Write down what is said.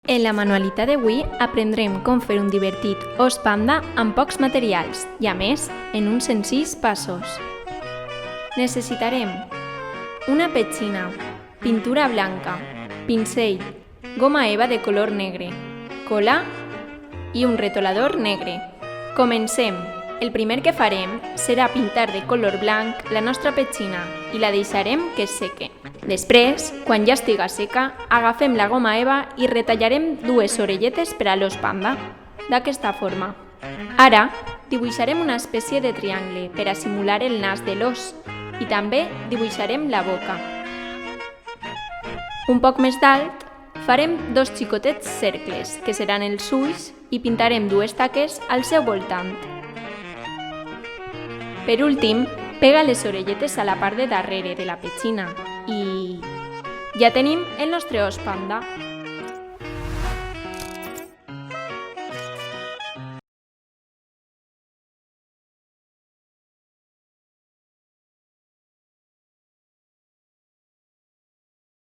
En la manualitat d'avui aprendrem com fer un divertit os panda amb pocs materials i, a més, en uns senzills passos. Necessitarem una petxina, pintura blanca, pincell, goma eva de color negre, cola i un retolador negre. Comencem! El primer que farem serà pintar de color blanc la nostra petxina i la deixarem que es seque. Després, quan ja estiga seca, agafem la goma eva i retallarem dues orelletes per a l'os panda, d'aquesta forma. Ara, dibuixarem una espècie de triangle per a simular el nas de l'os i també dibuixarem la boca. Un poc més dalt, farem dos xicotets cercles, que seran els ulls, i pintarem dues taques al seu voltant. Per últim, pega les orelletes a la part de darrere de la petxina i ja tenim el nostre os panda.